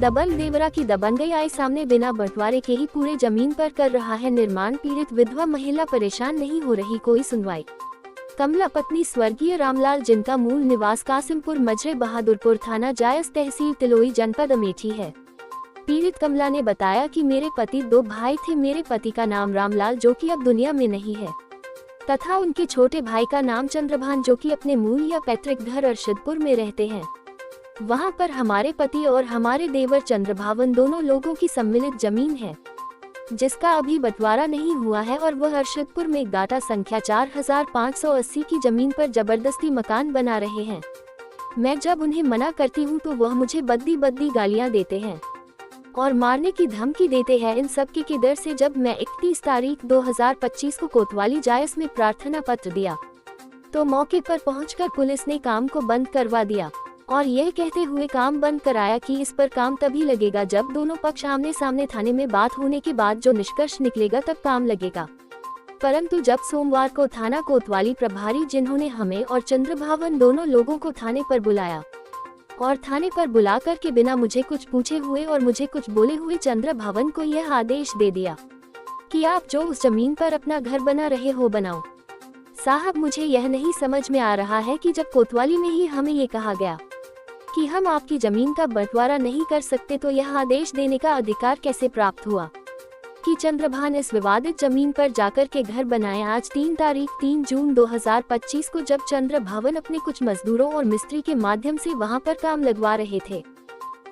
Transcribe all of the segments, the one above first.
दबंग देवरा की दबंगई आए सामने, बिना बंटवारे के ही पूरे जमीन पर कर रहा है निर्माण। पीड़ित विधवा महिला परेशान, नहीं हो रही कोई सुनवाई। कमला पत्नी स्वर्गीय रामलाल, जिनका मूल निवास कासिमपुर मजरे बहादुरपुर थाना जायस तहसील तिलोई जनपद अमेठी है। पीड़ित कमला ने बताया कि मेरे पति 2 भाई थे। मेरे पति का नाम रामलाल, जो कि अब दुनिया में नहीं है, तथा उनके छोटे भाई का नाम चंद्रभान, जो कि अपने मूल या पैतृक घर अरशदपुर में रहते हैं। वहां पर हमारे पति और हमारे देवर चंद्रभावन दोनों लोगों की सम्मिलित जमीन है, जिसका अभी बंटवारा नहीं हुआ है, और वह अरशदपुर में गाटा संख्या 4580 की जमीन पर जबरदस्ती मकान बना रहे हैं। मैं जब उन्हें मना करती हूं तो वह मुझे बद्दी गालियां देते हैं और मारने की धमकी देते हैं। इन सब के डर से जब मैं 31 तारीख 2025 को कोतवाली जायस में प्रार्थना पत्र दिया तो मौके पर पहुंचकर पुलिस ने काम को बंद करवा दिया और यह कहते हुए काम बंद कराया कि इस पर काम तभी लगेगा जब दोनों पक्ष आमने सामने थाने में बात होने के बाद जो निष्कर्ष निकलेगा तब काम लगेगा। परंतु जब सोमवार को थाना कोतवाली प्रभारी, जिन्होंने हमें और चंद्रभावन दोनों लोगों को थाने पर बुलाया और थाने पर बुलाकर के बिना मुझे कुछ पूछे हुए और मुझे कुछ बोले हुए चंद्रभावन को यह आदेश दे दिया कि आप जो उस जमीन पर अपना घर बना रहे हो बनाओ। साहब, मुझे यह नहीं समझ में आ रहा है कि जब कोतवाली में ही हमें ये कहा गया कि हम आपकी जमीन का बंटवारा नहीं कर सकते, तो यह आदेश देने का अधिकार कैसे प्राप्त हुआ कि चंद्रभान इस विवादित जमीन पर जाकर के घर बनाए। आज 3 जून 2025 को जब चंद्रभावन अपने कुछ मजदूरों और मिस्त्री के माध्यम से वहां पर काम लगवा रहे थे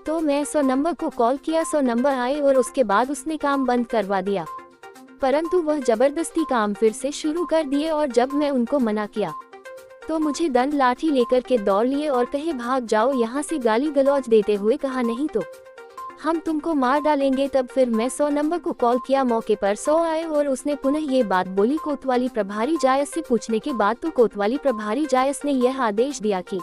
तो मैं 100 नंबर को कॉल किया। 100 नंबर आए और उसके बाद उसने काम बंद करवा दिया, परंतु वह जबरदस्ती काम फिर से शुरू कर दिए और जब मैं उनको मना किया तो मुझे दंड लाठी लेकर के दौड़ लिए और कहे भाग जाओ यहाँ से, गाली गलौज देते हुए कहा नहीं तो हम तुमको मार डालेंगे। तब फिर मैं 100 नंबर को कॉल किया, मौके पर 100 आए और उसने पुनः ये बात बोली कोतवाली प्रभारी जायस से पूछने के बाद, तो कोतवाली प्रभारी जायस ने यह आदेश दिया कि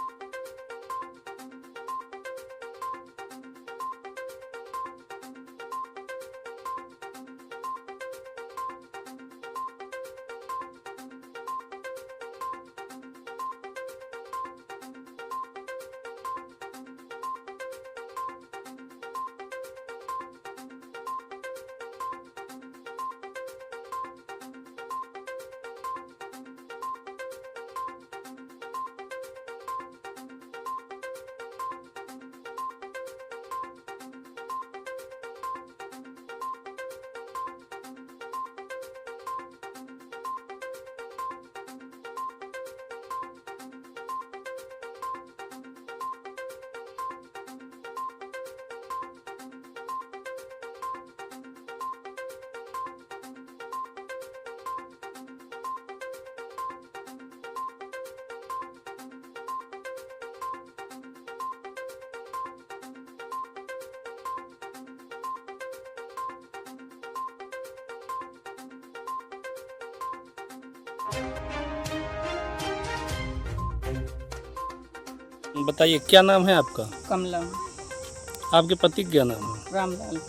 बताइए, क्या नाम है आपका? कमला। आपके पति क्या नाम है? रामलाल।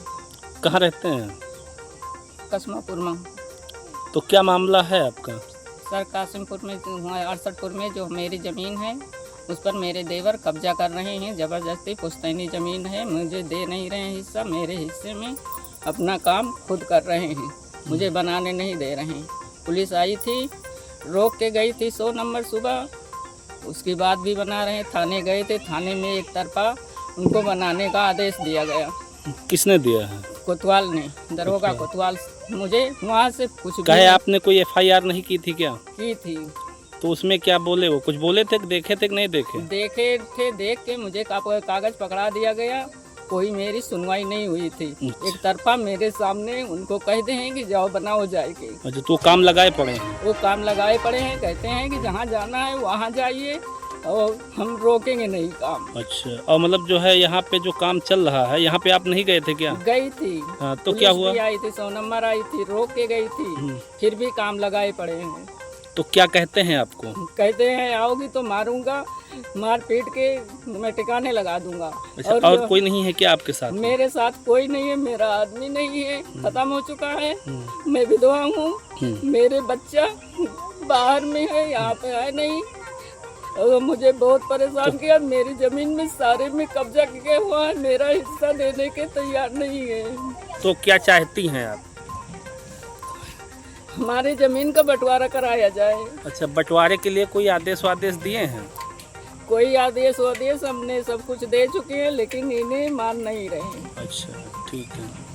कहाँ रहते हैं? कसमापुर में। तो क्या मामला है आपका? सर, कासिमपुर में अरसदपुर में जो मेरी ज़मीन है उस पर मेरे देवर कब्जा कर रहे हैं। ज़बरदस्ती पुश्तैनी ज़मीन है, मुझे दे नहीं रहे हैं हिस्सा। मेरे हिस्से में अपना काम खुद कर रहे हैं, मुझे बनाने नहीं दे रहे हैं। पुलिस आई थी, रोक के गई थी 100 नंबर सुबह, उसके बाद भी बना रहे। थाने गए थे, थाने में एक तरफा उनको बनाने का आदेश दिया गया। किसने दिया है? कोतवाल ने, दरोगा कोतवाल। मुझे वहाँ से कुछ कहे आपने कोई FIR नहीं की थी क्या? की थी। तो उसमें क्या बोले? वो कुछ बोले थे, देखे थे कि नहीं देखे? देखे थे, देख के मुझे कागज पकड़ा दिया गया। कोई मेरी सुनवाई नहीं हुई थी। एक तरफा मेरे सामने उनको कहते हैं कि जाओ बनाओ जाएगी। अच्छा, तो काम लगाए पड़े हैं? वो काम लगाए पड़े हैं, कहते हैं कि जहाँ जाना है वहाँ जाइए और हम रोकेंगे नहीं काम। अच्छा, और मतलब जो है यहाँ पे जो काम चल रहा है, यहाँ पे आप नहीं गए थे क्या? गई थी। हाँ, तो क्या हुआ? आई थी, 100 नंबर आई थी, रोक के गई थी, फिर भी काम लगाए पड़े हैं। तो क्या कहते हैं आपको? कहते हैं आओगी तो मारूंगा, मार पीट के मैं ठिकाने लगा दूंगा। अच्छा, और कोई नहीं है क्या आपके साथ? मेरे साथ कोई नहीं है, मेरा आदमी नहीं है, खत्म हो चुका है। मैं विधवा हूँ, मेरे बच्चा बाहर में है, यहाँ पे है नहीं। और मुझे बहुत परेशान किया। मेरी ज़मीन में सारे में कब्जा किया हुआ है, मेरा हिस्सा देने के तैयार नहीं है। तो क्या चाहती हैं आप? हमारी ज़मीन का बंटवारा कराया जाए। अच्छा, बंटवारे के लिए कोई आदेश वादेश दिए हैं? कोई आदेश वादेश हमने सब कुछ दे चुके हैं, लेकिन इन्हें मान नहीं रहे। अच्छा, ठीक है।